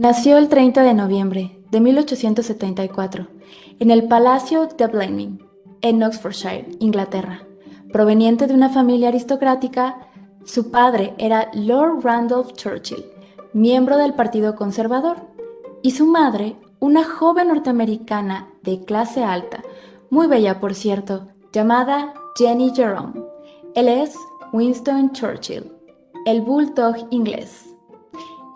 Nació el 30 de noviembre de 1874 en el Palacio de Blenheim, en Oxfordshire, Inglaterra. Proveniente de una familia aristocrática, su padre era Lord Randolph Churchill, miembro del Partido Conservador, y su madre, una joven norteamericana de clase alta, muy bella por cierto, llamada Jenny Jerome. Él es Winston Churchill, el bulldog inglés.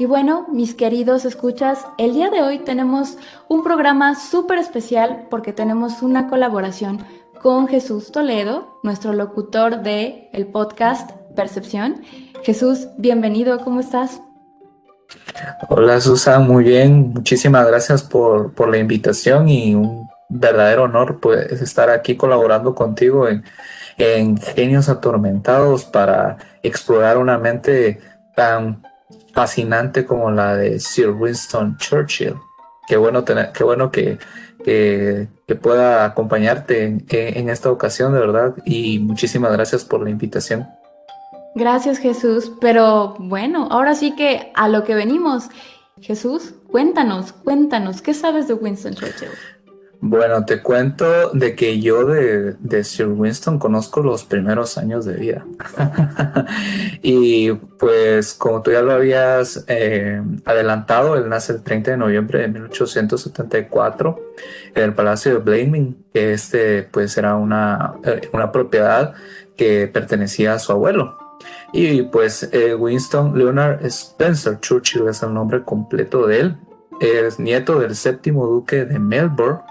Y bueno, mis queridos escuchas, el día de hoy tenemos un programa súper especial porque tenemos una colaboración con Jesús Toledo, nuestro locutor de el podcast Percepción. Jesús, bienvenido, ¿cómo estás? Hola Susan, muy bien, muchísimas gracias por la invitación y un verdadero honor pues estar aquí colaborando contigo en Genios Atormentados para explorar una mente tan fascinante como la de Sir Winston Churchill. Qué bueno que pueda acompañarte en esta ocasión, de verdad, y muchísimas gracias por la invitación. Gracias, Jesús. Pero bueno, ahora sí que a lo que venimos. Jesús, cuéntanos, ¿qué sabes de Winston Churchill? Bueno, te cuento de que yo de Sir Winston conozco los primeros años de vida. Y pues como tú ya lo habías adelantado, él nace el 30 de noviembre de 1874 en el Palacio de Blaming, que pues era una propiedad que pertenecía a su abuelo. Y pues Winston Leonard Spencer Churchill es el nombre completo de él. Es nieto del séptimo duque de Melbourne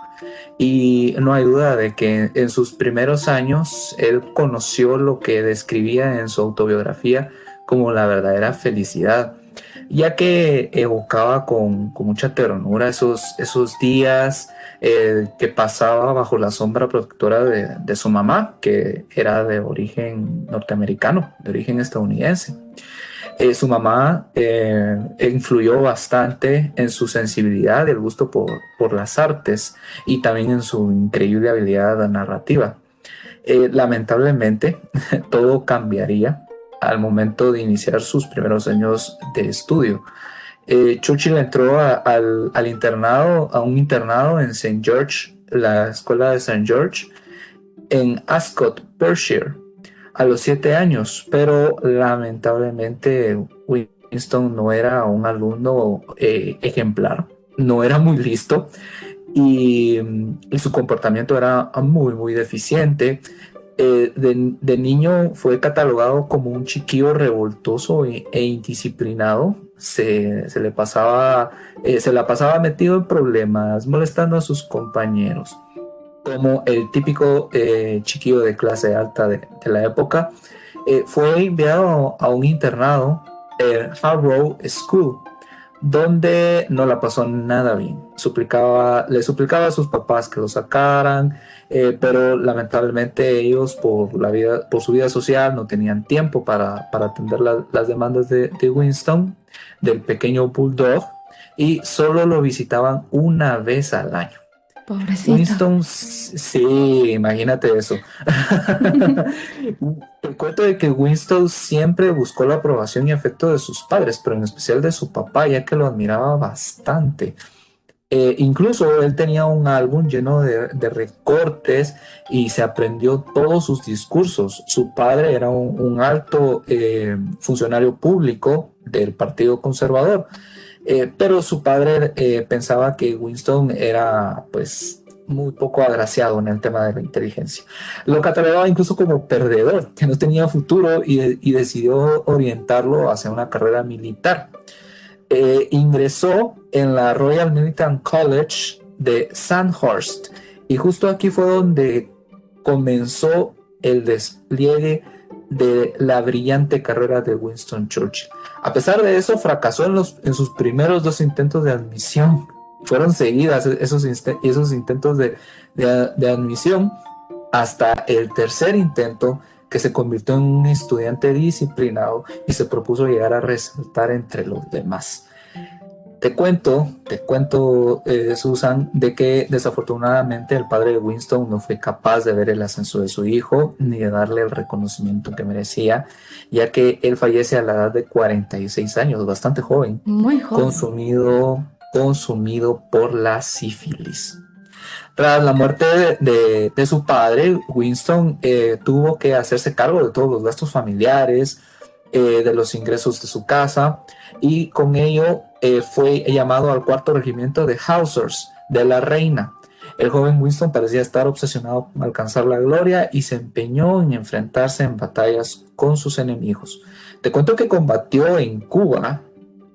y no hay duda de que en sus primeros años él conoció lo que describía en su autobiografía como la verdadera felicidad, ya que evocaba con mucha ternura esos días que pasaba bajo la sombra protectora de su mamá, que era de origen norteamericano, de origen estadounidense. Su mamá influyó bastante en su sensibilidad y el gusto por las artes y también en su increíble habilidad narrativa. Lamentablemente, todo cambiaría al momento de iniciar sus primeros años de estudio. Churchill entró al internado, a un internado en St. George, la escuela de St. George, en Ascot, Perthshire, a los 7 años, pero lamentablemente Winston no era un alumno ejemplar, no era muy listo y su comportamiento era muy deficiente. De niño fue catalogado como un chiquillo revoltoso e indisciplinado. Se la pasaba metido en problemas, molestando a sus compañeros como el típico chiquillo de clase alta de la época. Fue enviado a un internado, Harrow School, donde no la pasó nada bien. Le suplicaba a sus papás que lo sacaran, pero lamentablemente ellos por su vida social no tenían tiempo para atender las demandas de Winston, del pequeño Bulldog, y solo lo visitaban una vez al año. Pobrecito. Winston, sí, imagínate eso. El cuento de que Winston siempre buscó la aprobación y afecto de sus padres, pero en especial de su papá, ya que lo admiraba bastante. Incluso él tenía un álbum lleno de recortes y se aprendió todos sus discursos. Su padre era un alto funcionario público del Partido Conservador, pero su padre pensaba que Winston era pues muy poco agraciado en el tema de la inteligencia. Lo catalogaba incluso como perdedor, que no tenía futuro y decidió orientarlo hacia una carrera militar. Ingresó en la Royal Military College de Sandhurst y justo aquí fue donde comenzó el despliegue de la brillante carrera de Winston Churchill. A pesar de eso, fracasó en sus primeros dos intentos de admisión. Fueron seguidas esos intentos de admisión hasta el tercer intento, que se convirtió en un estudiante disciplinado y se propuso llegar a resaltar entre los demás. Susan, de que desafortunadamente el padre de Winston no fue capaz de ver el ascenso de su hijo ni de darle el reconocimiento que merecía, ya que él fallece a la edad de 46 años, bastante joven, Muy joven. consumido por la sífilis. Tras la muerte de su padre, Winston tuvo que hacerse cargo de todos los gastos familiares, de los ingresos de su casa, y con ello fue llamado al cuarto regimiento de Hussars de la Reina. El joven Winston parecía estar obsesionado con alcanzar la gloria y se empeñó en enfrentarse en batallas con sus enemigos. Te cuento que combatió en Cuba,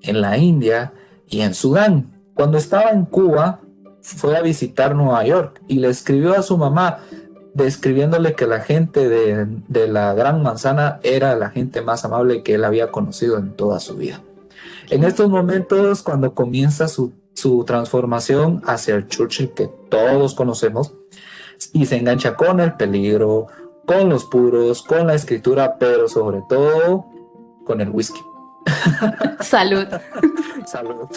en la India y en Sudán. Cuando estaba en Cuba, fue a visitar Nueva York y le escribió a su mamá describiéndole que la gente de la Gran Manzana era la gente más amable que él había conocido en toda su vida. En estos momentos, cuando comienza su transformación hacia el Churchill que todos conocemos, y se engancha con el peligro, con los puros, con la escritura, pero sobre todo con el whisky. Salud. Salud.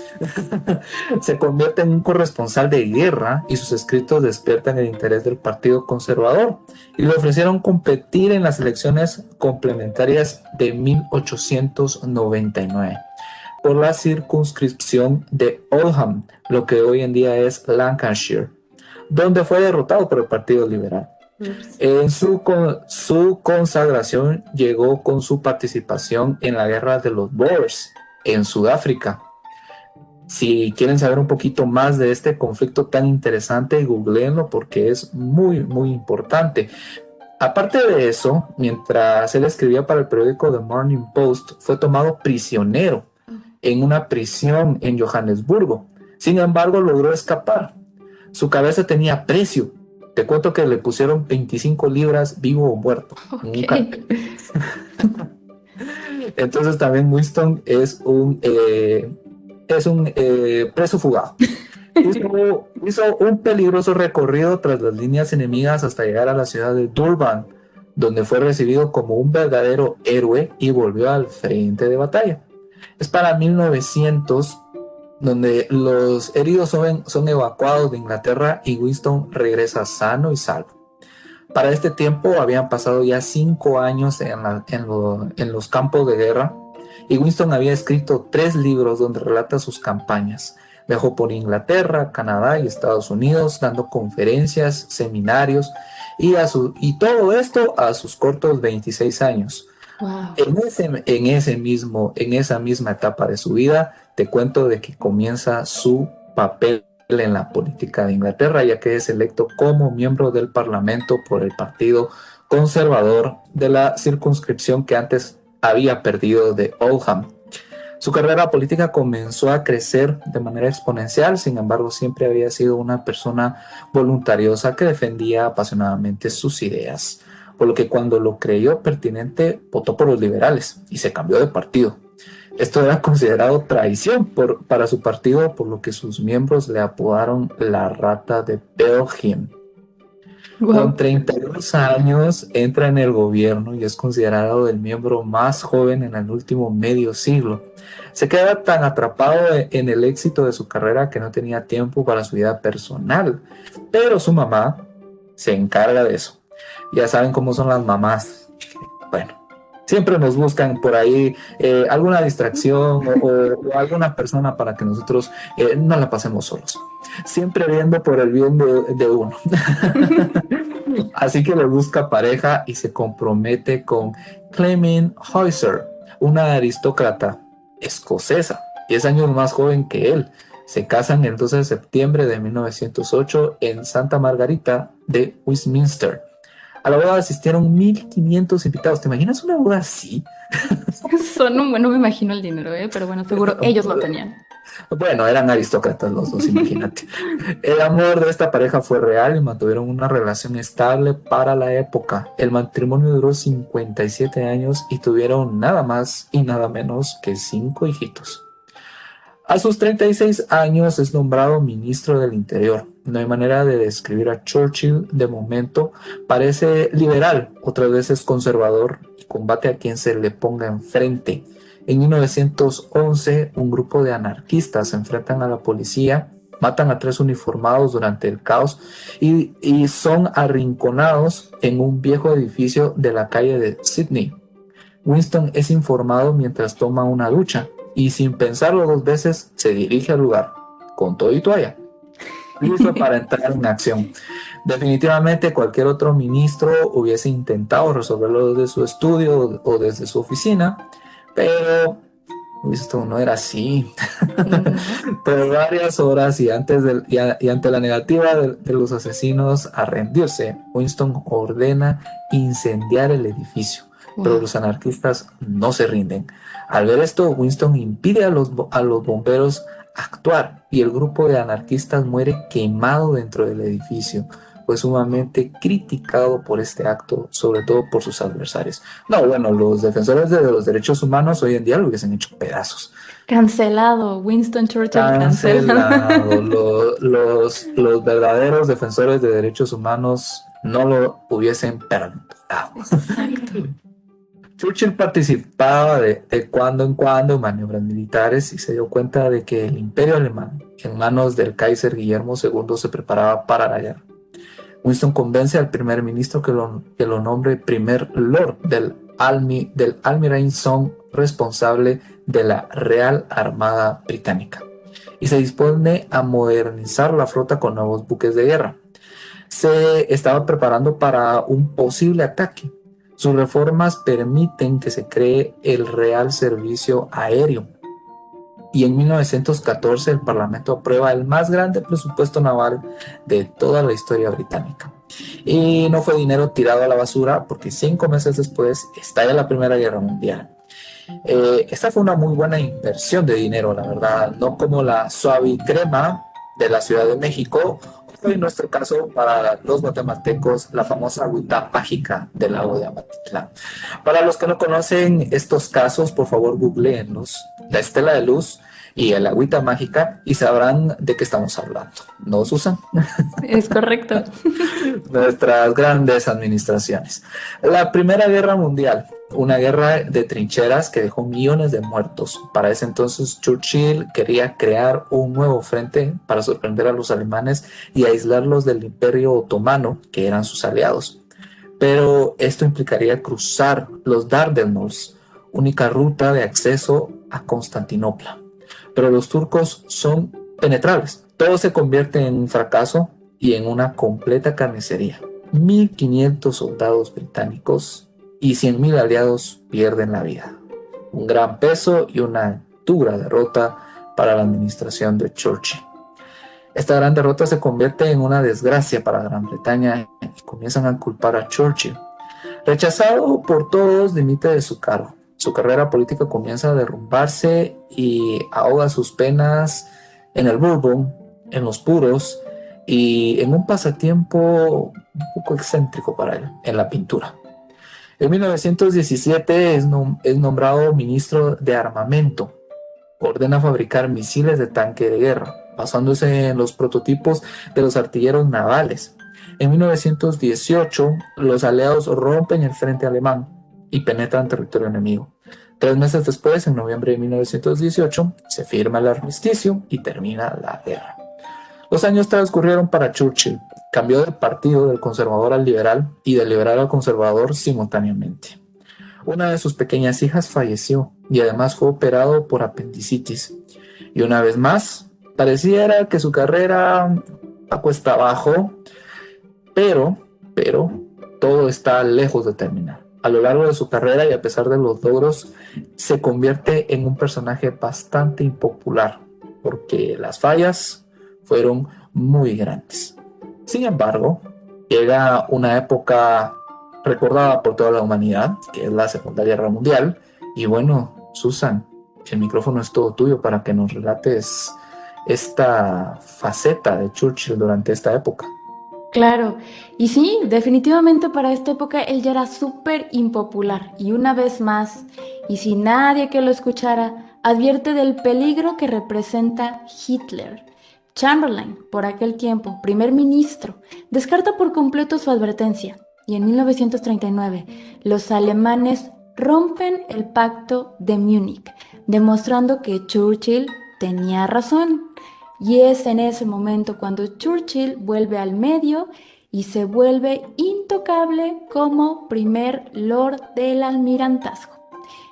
Se convierte en un corresponsal de guerra y sus escritos despiertan el interés del Partido Conservador y le ofrecieron competir en las elecciones complementarias de 1899 por la circunscripción de Oldham, lo que hoy en día es Lancashire, donde fue derrotado por el Partido Liberal. En su consagración llegó con su participación en la guerra de los Boers en Sudáfrica. Si quieren saber un poquito más de este conflicto tan interesante, googleenlo porque es muy, muy importante. Aparte de eso, mientras él escribía para el periódico The Morning Post, fue tomado prisionero en una prisión en Johannesburgo. Sin embargo, logró escapar. Su cabeza tenía precio. Te cuento que le pusieron 25 libras vivo o muerto. Okay. Entonces también Winston es un preso fugado. Hizo un peligroso recorrido tras las líneas enemigas hasta llegar a la ciudad de Durban, donde fue recibido como un verdadero héroe y volvió al frente de batalla. Es para 1900 donde los heridos son evacuados de Inglaterra y Winston regresa sano y salvo. Para este tiempo habían pasado ya 5 años en los campos de guerra y Winston había escrito 3 libros donde relata sus campañas. Viajó por Inglaterra, Canadá y Estados Unidos dando conferencias, seminarios y todo esto a sus cortos 26 años. Wow. En esa misma etapa de su vida, te cuento de que comienza su papel en la política de Inglaterra, ya que es electo como miembro del Parlamento por el Partido Conservador de la circunscripción que antes había perdido de Oldham. Su carrera política comenzó a crecer de manera exponencial, sin embargo, siempre había sido una persona voluntariosa que defendía apasionadamente sus ideas, por lo que cuando lo creyó pertinente votó por los liberales y se cambió de partido. Esto era considerado traición para su partido, por lo que sus miembros le apodaron la rata de Belgium. Wow. Con 32 años entra en el gobierno y es considerado el miembro más joven en el último medio siglo. Se queda tan atrapado en el éxito de su carrera que no tenía tiempo para su vida personal, pero su mamá se encarga de eso. Ya saben cómo son las mamás. Bueno, siempre nos buscan por ahí alguna distracción o alguna persona para que nosotros no la pasemos solos. Siempre viendo por el bien de uno. Así que le busca pareja y se compromete con Clement Heuser, una aristócrata escocesa, 10 años más joven que él. Se casan el 12 de septiembre de 1908 en Santa Margarita de Westminster. A la boda asistieron 1,500 invitados. ¿Te imaginas una boda así? No me imagino el dinero, pero bueno, seguro ellos lo tenían. Bueno, eran aristócratas los dos, imagínate. El amor de esta pareja fue real y mantuvieron una relación estable para la época. El matrimonio duró 57 años y tuvieron nada más y nada menos que 5 hijitos. A sus 36 años es nombrado ministro del Interior. No hay manera de describir a Churchill de momento. Parece liberal, otras veces conservador y combate a quien se le ponga enfrente. En 1911, un grupo de anarquistas se enfrentan a la policía, matan a 3 uniformados durante el caos y son arrinconados en un viejo edificio de la calle de Sydney. Winston es informado mientras toma una ducha y sin pensarlo 2 veces se dirige al lugar, con todo y toalla, listo para entrar en acción. Definitivamente cualquier otro ministro hubiese intentado resolverlo desde su estudio o desde su oficina, pero Winston no era así. No. Por varias horas y ante la negativa de los asesinos a rendirse, Winston ordena incendiar el edificio, pero Wow. los anarquistas no se rinden. Al ver esto, Winston impide a los bomberos actuar y el grupo de anarquistas muere quemado dentro del edificio. Fue sumamente criticado por este acto, sobre todo por sus adversarios. No, bueno, los defensores de los derechos humanos hoy en día lo hubiesen hecho pedazos. Cancelado. Winston Churchill cancelado. Cancelado. Los verdaderos defensores de derechos humanos no lo hubiesen perdonado. Exacto. Churchill participaba de cuando en cuando en maniobras militares y se dio cuenta de que el imperio alemán, en manos del Kaiser Guillermo II, se preparaba para la guerra. Winston convence al primer ministro que lo nombre primer lord del Almirantazgo responsable de la Real Armada Británica y se dispone a modernizar la flota con nuevos buques de guerra. Se estaba preparando para un posible ataque. Sus reformas permiten que se cree el Real Servicio Aéreo y en 1914 el Parlamento aprueba el más grande presupuesto naval de toda la historia británica. Y no fue dinero tirado a la basura porque 5 meses después estalla la Primera Guerra Mundial. Esta fue una muy buena inversión de dinero, la verdad, no como la suave crema de la Ciudad de México, o en nuestro caso para los guatemaltecos la famosa agüita mágica del lago de Amatitlán. Para los que no conocen estos casos, por favor googleenlos, la estela de luz y el agüita mágica y sabrán de qué estamos hablando. ¿No, Susan? Es correcto. Nuestras grandes administraciones. La Primera Guerra Mundial, una guerra de trincheras que dejó millones de muertos. Para ese entonces Churchill quería crear un nuevo frente para sorprender a los alemanes y aislarlos del Imperio Otomano, que eran sus aliados. Pero esto implicaría cruzar los Dardanelos, única ruta de acceso a Constantinopla. Pero los turcos son penetrables. Todo se convierte en un fracaso y en una completa carnicería. 1.500 soldados británicos y 100.000 aliados pierden la vida. Un gran peso y una dura derrota para la administración de Churchill. Esta gran derrota se convierte en una desgracia para Gran Bretaña y comienzan a culpar a Churchill. Rechazado por todos, dimite de su cargo. Su carrera política comienza a derrumbarse y ahoga sus penas en el bourbon, en los puros y en un pasatiempo un poco excéntrico para él, en la pintura. En 1917 es nombrado ministro de armamento. Ordena fabricar misiles de tanque de guerra, basándose en los prototipos de los artilleros navales. En 1918, los aliados rompen el frente alemán y penetran territorio enemigo. 3 meses después, en noviembre de 1918, se firma el armisticio y termina la guerra. Los años transcurrieron para Churchill. Cambió del partido del conservador al liberal y del liberal al conservador simultáneamente. Una de sus pequeñas hijas falleció y además fue operado por apendicitis. Y una vez más, pareciera que su carrera a cuesta abajo, pero todo está lejos de terminar. A lo largo de su carrera y a pesar de los logros, se convierte en un personaje bastante impopular porque las fallas fueron muy grandes. Sin embargo, llega una época recordada por toda la humanidad, que es la Segunda Guerra Mundial. Y bueno, Susan, el micrófono es todo tuyo para que nos relates esta faceta de Churchill durante esta época. Claro, y sí, definitivamente para esta época él ya era súper impopular y una vez más, y sin nadie que lo escuchara, advierte del peligro que representa Hitler. Chamberlain, por aquel tiempo, primer ministro, descarta por completo su advertencia y en 1939 los alemanes rompen el pacto de Múnich, demostrando que Churchill tenía razón. Y es en ese momento cuando Churchill vuelve al medio y se vuelve intocable como primer Lord del Almirantazgo.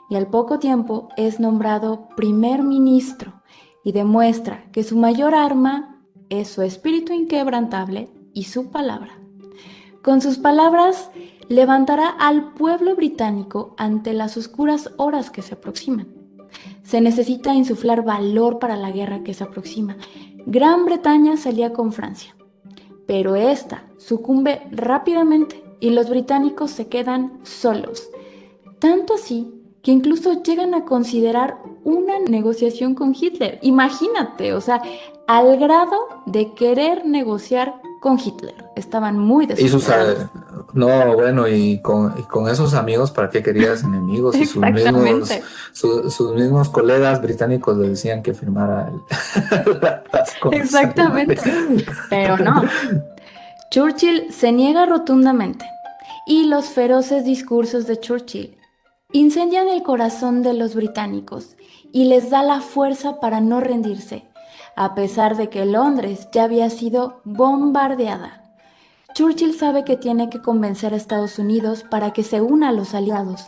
Y al poco tiempo es nombrado primer ministro y demuestra que su mayor arma es su espíritu inquebrantable y su palabra. Con sus palabras levantará al pueblo británico ante las oscuras horas que se aproximan. Se necesita insuflar valor para la guerra que se aproxima. Gran Bretaña se alía con Francia, pero esta sucumbe rápidamente y los británicos se quedan solos. Tanto así que incluso llegan a considerar una negociación con Hitler. Imagínate, o sea, al grado de querer negociar con Hitler. Estaban muy Y sus, desesperados. no, bueno, y con esos amigos, ¿para qué querías enemigos? Y Exactamente. sus mismos colegas británicos le decían que firmara las cosas. Exactamente. Pero no. Churchill se niega rotundamente y los feroces discursos de Churchill incendian el corazón de los británicos y les da la fuerza para no rendirse, a pesar de que Londres ya había sido bombardeada. Churchill sabe que tiene que convencer a Estados Unidos para que se una a los aliados,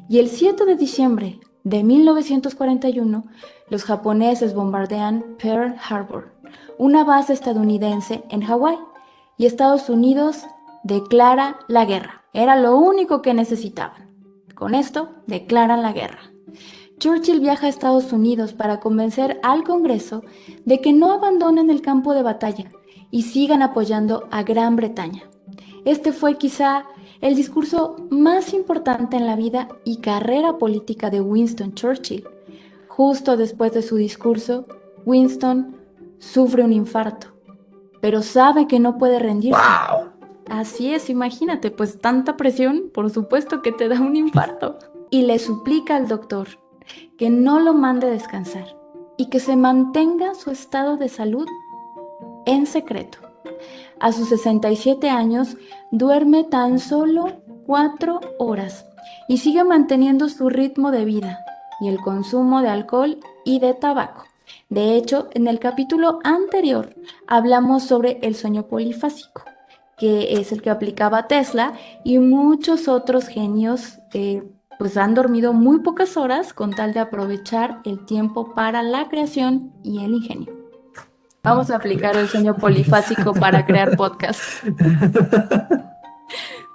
y el 7 de diciembre de 1941 los japoneses bombardean Pearl Harbor, una base estadounidense en Hawái, y Estados Unidos declara la guerra. Era lo único que necesitaban. Con esto, declaran la guerra. Churchill viaja a Estados Unidos para convencer al Congreso de que no abandonen el campo de batalla y sigan apoyando a Gran Bretaña. Este fue quizá el discurso más importante en la vida y carrera política de Winston Churchill. Justo después de su discurso, Winston sufre un infarto, pero sabe que no puede rendirse. ¡Wow! Así es, imagínate, pues tanta presión, por supuesto que te da un infarto. Y le suplica al doctor que no lo mande descansar y que se mantenga su estado de salud en secreto. A sus 67 años duerme tan solo 4 horas y sigue manteniendo su ritmo de vida y el consumo de alcohol y de tabaco. De hecho, en el capítulo anterior hablamos sobre el sueño polifásico, que es el que aplicaba Tesla y muchos otros genios pues han dormido muy pocas horas con tal de aprovechar el tiempo para la creación y el ingenio. Vamos a aplicar el sueño polifásico para crear podcast.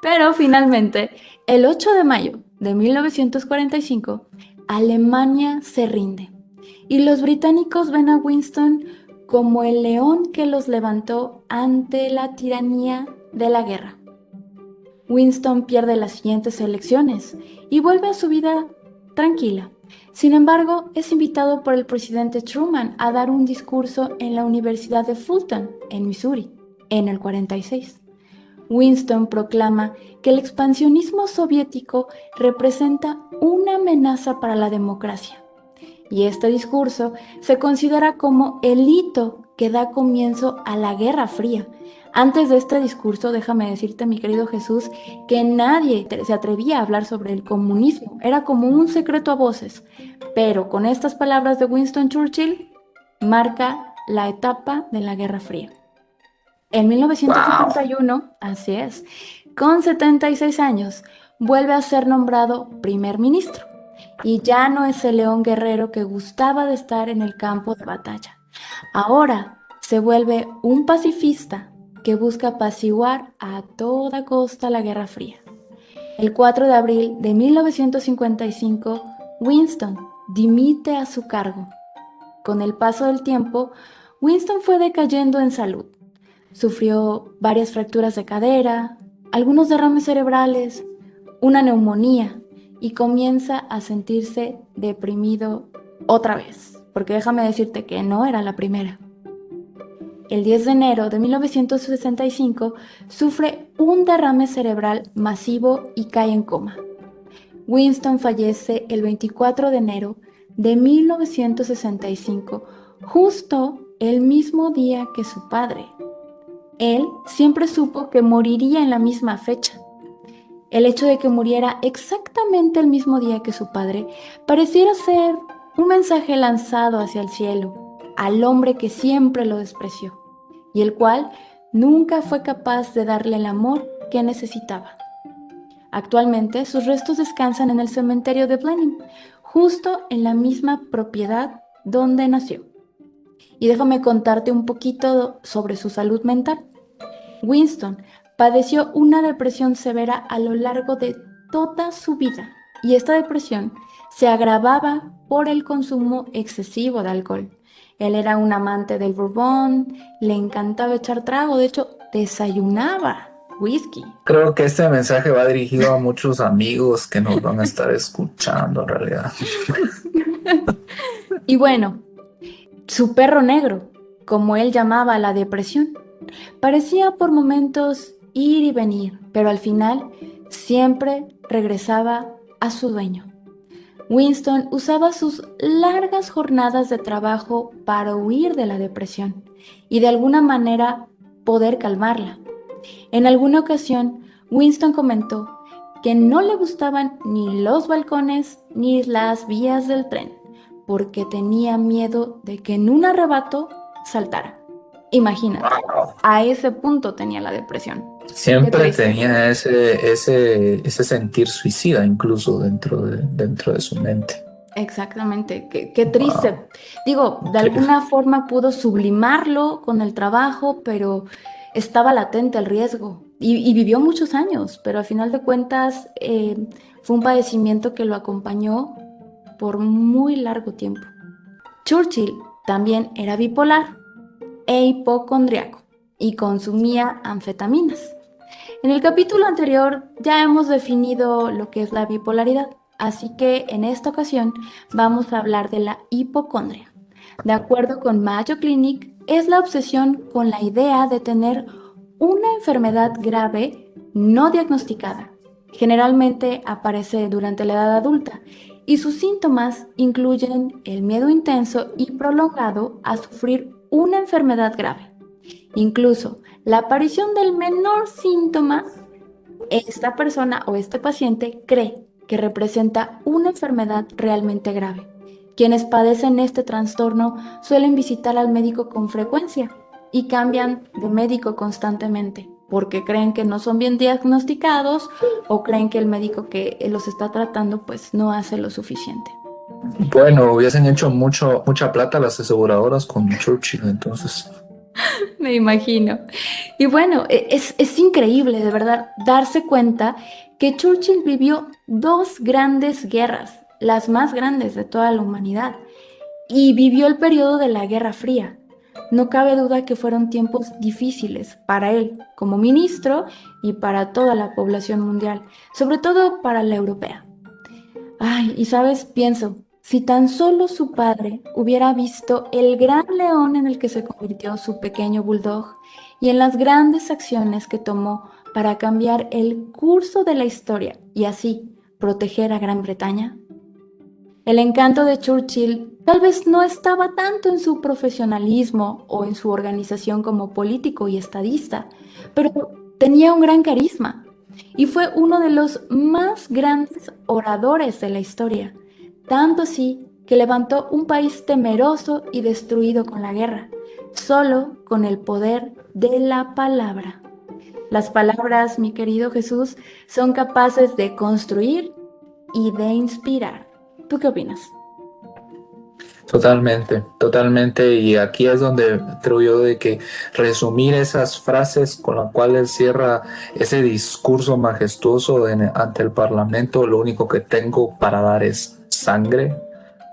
Pero finalmente, el 8 de mayo de 1945, Alemania se rinde y los británicos ven a Winston como el león que los levantó ante la tiranía de la guerra. Winston pierde las siguientes elecciones y vuelve a su vida tranquila. Sin embargo, es invitado por el presidente Truman a dar un discurso en la Universidad de Fulton, en Missouri, en el 46. Winston proclama que el expansionismo soviético representa una amenaza para la democracia. Y este discurso se considera como el hito que da comienzo a la Guerra Fría. Antes de este discurso, déjame decirte, mi querido Jesús, que nadie se atrevía a hablar sobre el comunismo. Era como un secreto a voces. Pero con estas palabras de Winston Churchill, marca la etapa de la Guerra Fría. En 1951, así es, con 76 años, vuelve a ser nombrado primer ministro. Y ya no es el león guerrero que gustaba de estar en el campo de batalla. Ahora se vuelve un pacifista que busca apaciguar a toda costa la Guerra Fría. El 4 de abril de 1955, Winston dimite a su cargo. Con el paso del tiempo, Winston fue decayendo en salud. Sufrió varias fracturas de cadera, algunos derrames cerebrales, una neumonía y comienza a sentirse deprimido otra vez, porque déjame decirte que no era la primera. El 10 de enero de 1965 sufre un derrame cerebral masivo y cae en coma. Winston fallece el 24 de enero de 1965, justo el mismo día que su padre. Él siempre supo que moriría en la misma fecha. El hecho de que muriera exactamente el mismo día que su padre pareciera ser un mensaje lanzado hacia el cielo, al hombre que siempre lo despreció, y el cual nunca fue capaz de darle el amor que necesitaba. Actualmente sus restos descansan en el cementerio de Blenheim, justo en la misma propiedad donde nació. Y déjame contarte un poquito sobre su salud mental. Winston padeció una depresión severa a lo largo de toda su vida y esta depresión se agravaba por el consumo excesivo de alcohol. Él era un amante del bourbon, le encantaba echar trago, de hecho desayunaba whisky. Creo que este mensaje va dirigido a muchos amigos que nos van a estar escuchando en realidad. Y bueno, su perro negro, como él llamaba la depresión, parecía por momentos ir y venir, pero al final siempre regresaba a su dueño. Winston usaba sus largas jornadas de trabajo para huir de la depresión y de alguna manera poder calmarla. En alguna ocasión, Winston comentó que no le gustaban ni los balcones ni las vías del tren, porque tenía miedo de que en un arrebato saltara. Imagínate, Wow. a ese punto tenía la depresión. Qué Siempre triste. tenía ese sentir suicida incluso dentro de su mente. Exactamente, qué Wow, triste. Digo, de increíble. alguna forma pudo sublimarlo con el trabajo, pero estaba latente el riesgo y vivió muchos años, pero al final de cuentas fue un padecimiento que lo acompañó por muy largo tiempo. Churchill también era bipolar e hipocondriaco y consumía anfetaminas. En el capítulo anterior ya hemos definido lo que es la bipolaridad, así que en esta ocasión vamos a hablar de la hipocondria. De acuerdo con Mayo Clinic, es la obsesión con la idea de tener una enfermedad grave no diagnosticada. Generalmente aparece durante la edad adulta y sus síntomas incluyen el miedo intenso y prolongado a sufrir una enfermedad grave. Incluso la aparición del menor síntoma, esta persona o este paciente cree que representa una enfermedad realmente grave. Quienes padecen este trastorno suelen visitar al médico con frecuencia y cambian de médico constantemente porque creen que no son bien diagnosticados o creen que el médico que los está tratando pues no hace lo suficiente. Bueno, hubiesen hecho mucha plata las aseguradoras con Churchill, entonces. Me imagino. Y bueno, es increíble de verdad darse cuenta que Churchill vivió dos grandes guerras, las más grandes de toda la humanidad, y vivió el periodo de la Guerra Fría. No cabe duda que fueron tiempos difíciles para él como ministro y para toda la población mundial, sobre todo para la europea. Ay, y sabes, pienso, si tan solo su padre hubiera visto el gran león en el que se convirtió su pequeño bulldog y en las grandes acciones que tomó para cambiar el curso de la historia y así proteger a Gran Bretaña. El encanto de Churchill tal vez no estaba tanto en su profesionalismo o en su organización como político y estadista, pero tenía un gran carisma y fue uno de los más grandes oradores de la historia, tanto así que levantó un país temeroso y destruido con la guerra, solo con el poder de la palabra. Las palabras, mi querido Jesús, son capaces de construir y de inspirar. ¿Tú qué opinas? Totalmente, totalmente. Y aquí es donde creo yo de que resumir esas frases con las cuales cierra ese discurso majestuoso ante el Parlamento, lo único que tengo para dar es sangre,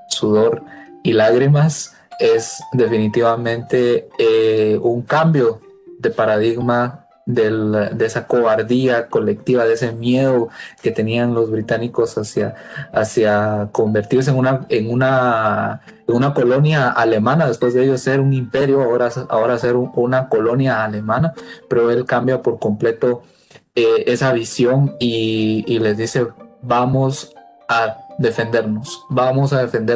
sudor y lágrimas, es definitivamente un cambio de paradigma de esa cobardía colectiva, de ese miedo que tenían los británicos hacia convertirse en una colonia alemana, después de ellos ser un imperio, ahora ser una colonia alemana, pero él cambia por completo esa visión y les dice, vamos a defender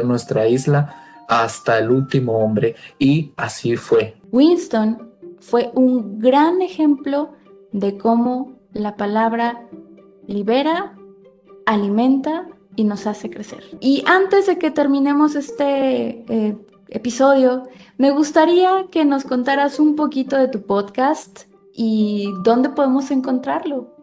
nuestra isla hasta el último hombre, y así fue. Winston fue un gran ejemplo de cómo la palabra libera, alimenta y nos hace crecer. Y antes de que terminemos este episodio, me gustaría que nos contaras un poquito de tu podcast y dónde podemos encontrarlo.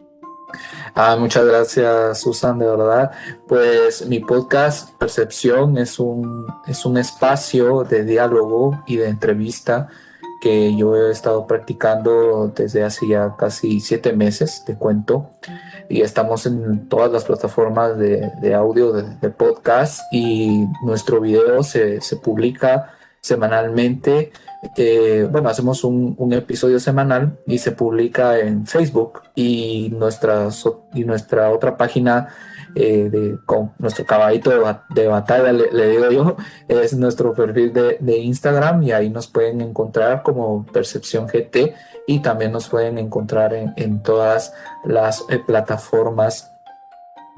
Muchas gracias, Susan, de verdad. Pues mi podcast Percepción es un espacio de diálogo y de entrevista que yo he estado practicando desde hace ya casi 7 meses, te cuento. Y estamos en todas las plataformas de audio, de podcast, y nuestro video se publica semanalmente. Bueno, hacemos un episodio semanal y se publica en Facebook, y nuestra otra página con nuestro caballito de batalla, le digo yo, es nuestro perfil de Instagram, y ahí nos pueden encontrar como Percepción GT, y también nos pueden encontrar en todas las plataformas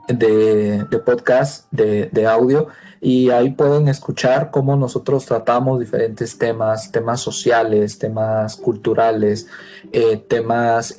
de podcast, de audio, y ahí pueden escuchar cómo nosotros tratamos diferentes temas sociales, temas culturales, temas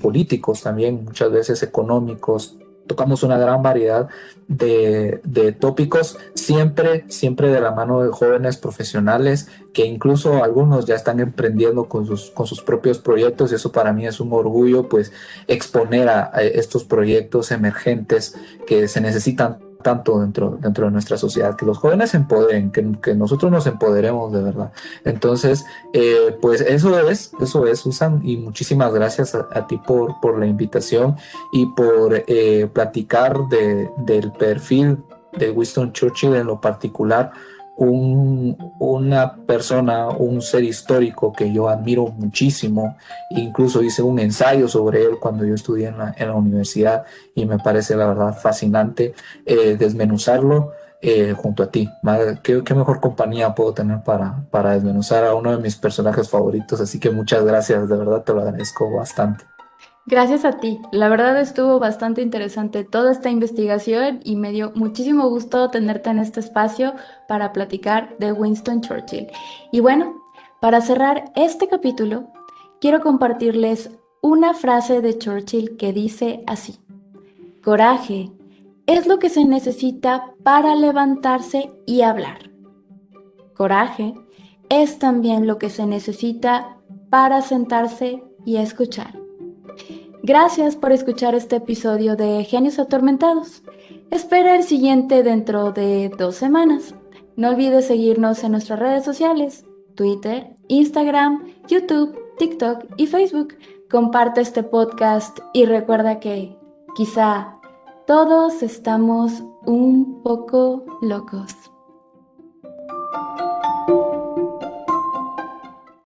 políticos también, muchas veces económicos. Tocamos una gran variedad de tópicos, siempre de la mano de jóvenes profesionales, que incluso algunos ya están emprendiendo con sus propios proyectos, y eso para mí es un orgullo, pues exponer a estos proyectos emergentes que se necesitan tanto dentro de nuestra sociedad, que los jóvenes se empoderen, que nosotros nos empoderemos de verdad. Entonces, pues eso es, Susan, y muchísimas gracias a ti por la invitación y por platicar del perfil de Winston Churchill en lo particular. Una persona, un ser histórico que yo admiro muchísimo. Incluso hice un ensayo sobre él cuando yo estudié en la universidad, y me parece la verdad fascinante desmenuzarlo junto a ti. Madre, ¿qué mejor compañía puedo tener para desmenuzar a uno de mis personajes favoritos? Así que muchas gracias, de verdad te lo agradezco bastante. Gracias a ti. La verdad estuvo bastante interesante toda esta investigación y me dio muchísimo gusto tenerte en este espacio para platicar de Winston Churchill. Y bueno, para cerrar este capítulo, quiero compartirles una frase de Churchill que dice así: coraje es lo que se necesita para levantarse y hablar. Coraje es también lo que se necesita para sentarse y escuchar. Gracias por escuchar este episodio de Genios Atormentados. Espera el siguiente dentro de 2 semanas. No olvides seguirnos en nuestras redes sociales: Twitter, Instagram, YouTube, TikTok y Facebook. Comparte este podcast y recuerda que quizá todos estamos un poco locos.